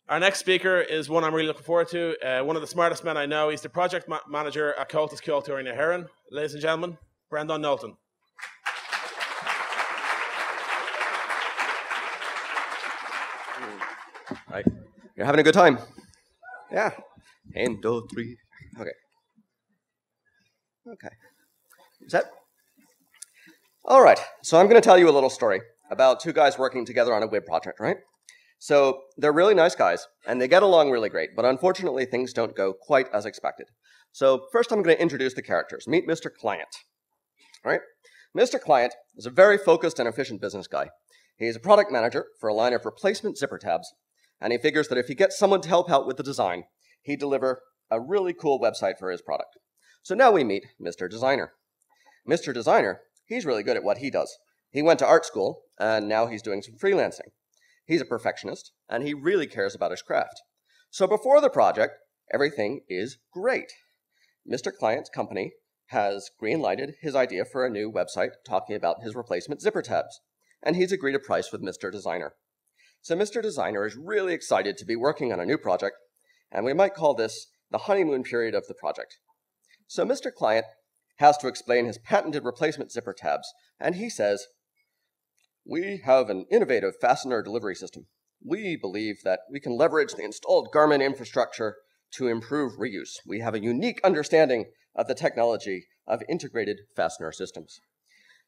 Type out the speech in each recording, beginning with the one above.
Our next speaker is one I'm really looking forward to. One of the smartest men I know. He's the project manager at Cultus Culture in Arent. Ladies and gentlemen, Brendan Knowlton. Right. You're having a good time? Yeah. 1, 2, 3. Okay. Okay. Set? All right. So I'm going to tell you a little story about two guys working together on a web project, right? So they're really nice guys, and they get along really great, but unfortunately things don't go quite as expected. So first I'm going to introduce the characters. Meet Mr. Client. All right? Mr. Client is a very focused and efficient business guy. He's a product manager for a line of replacement zipper tabs, and he figures that if he gets someone to help out with the design, he'd deliver a really cool website for his product. So now we meet Mr. Designer. Mr. Designer, he's really good at what he does. He went to art school, and now he's doing some freelancing. He's a perfectionist, and he really cares about his craft. So before the project, everything is great. Mr. Client's company has green-lighted his idea for a new website talking about his replacement zipper tabs, and he's agreed a price with Mr. Designer. So Mr. Designer is really excited to be working on a new project, and we might call this the honeymoon period of the project. So Mr. Client has to explain his patented replacement zipper tabs, and he says, "We have an innovative fastener delivery system. We believe that we can leverage the installed Garmin infrastructure to improve reuse. We have a unique understanding of the technology of integrated fastener systems."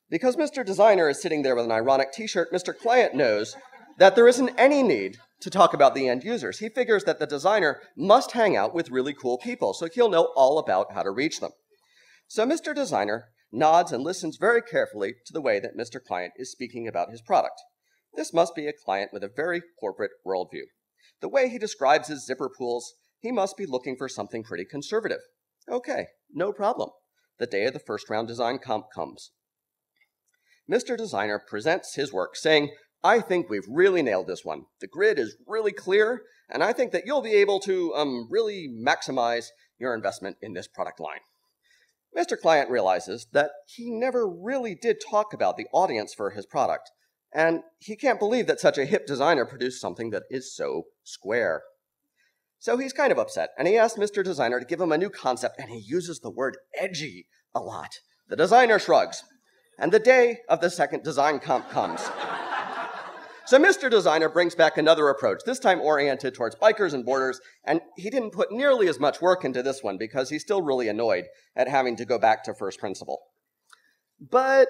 Because Mr. Designer is sitting there with an ironic t-shirt, Mr. Client knows that there isn't any need to talk about the end users. He figures that the designer must hang out with really cool people, so he'll know all about how to reach them. So Mr. Designer nods and listens very carefully to the way that Mr. Client is speaking about his product. This must be a client with a very corporate worldview. The way he describes his zipper pools, he must be looking for something pretty conservative. Okay, no problem. The day of the first round design comp comes. Mr. Designer presents his work saying, "I think we've really nailed this one. The grid is really clear, and I think that you'll be able to really maximize your investment in this product line." Mr. Client realizes that he never really did talk about the audience for his product, and he can't believe that such a hip designer produced something that is so square. So he's kind of upset, and he asks Mr. Designer to give him a new concept, and he uses the word edgy a lot. The designer shrugs, and the day of the second design comp comes. So Mr. Designer brings back another approach, this time oriented towards bikers and boarders, and he didn't put nearly as much work into this one because he's still really annoyed at having to go back to first principle. But,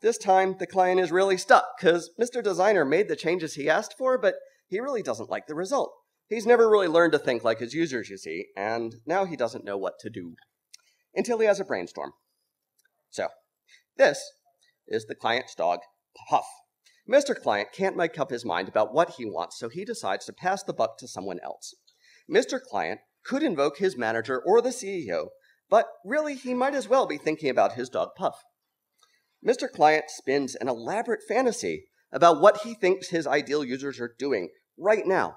this time the client is really stuck because Mr. Designer made the changes he asked for, but he really doesn't like the result. He's never really learned to think like his users, you see, and now he doesn't know what to do. Until he has a brainstorm. So, this is the client's dog, Puff. Mr. Client can't make up his mind about what he wants, so he decides to pass the buck to someone else. Mr. Client could invoke his manager or the CEO, but really he might as well be thinking about his dog Puff. Mr. Client spins an elaborate fantasy about what he thinks his ideal users are doing right now.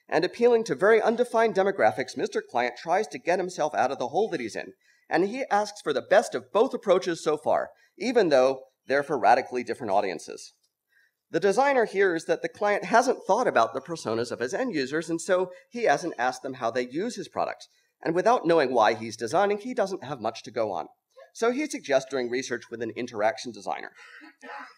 And appealing to very undefined demographics, Mr. Client tries to get himself out of the hole that he's in, and he asks for the best of both approaches so far, even though they're for radically different audiences. The designer hears that the client hasn't thought about the personas of his end users, and so he hasn't asked them how they use his products. And without knowing why he's designing, he doesn't have much to go on. So he suggests doing research with an interaction designer.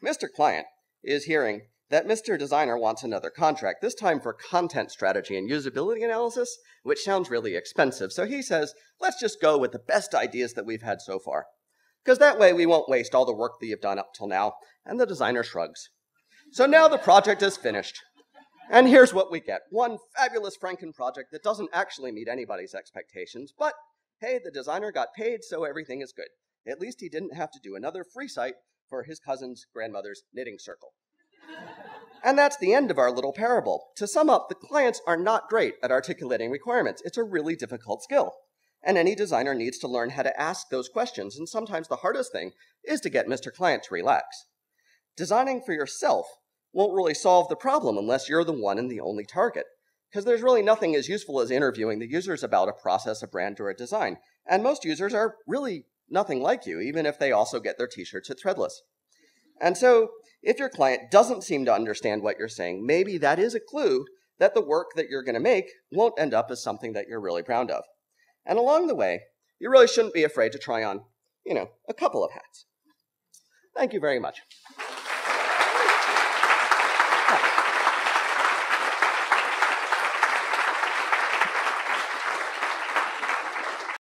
Mr. Client is hearing that Mr. Designer wants another contract, this time for content strategy and usability analysis, which sounds really expensive. So he says, let's just go with the best ideas that we've had so far. Because that way we won't waste all the work that you've done up till now. And the designer shrugs. So now the project is finished. And here's what we get. One fabulous Franken project that doesn't actually meet anybody's expectations, but hey, the designer got paid, so everything is good. At least he didn't have to do another free site for his cousin's grandmother's knitting circle. And that's the end of our little parable. To sum up, the clients are not great at articulating requirements. It's a really difficult skill. And any designer needs to learn how to ask those questions, and sometimes the hardest thing is to get Mr. Client to relax. Designing for yourself won't really solve the problem unless you're the one and the only target, because there's really nothing as useful as interviewing the users about a process, a brand, or a design, and most users are really nothing like you, even if they also get their t-shirts at Threadless. And so, if your client doesn't seem to understand what you're saying, maybe that is a clue that the work that you're going to make won't end up as something that you're really proud of. And along the way, you really shouldn't be afraid to try on, a couple of hats. Thank you very much.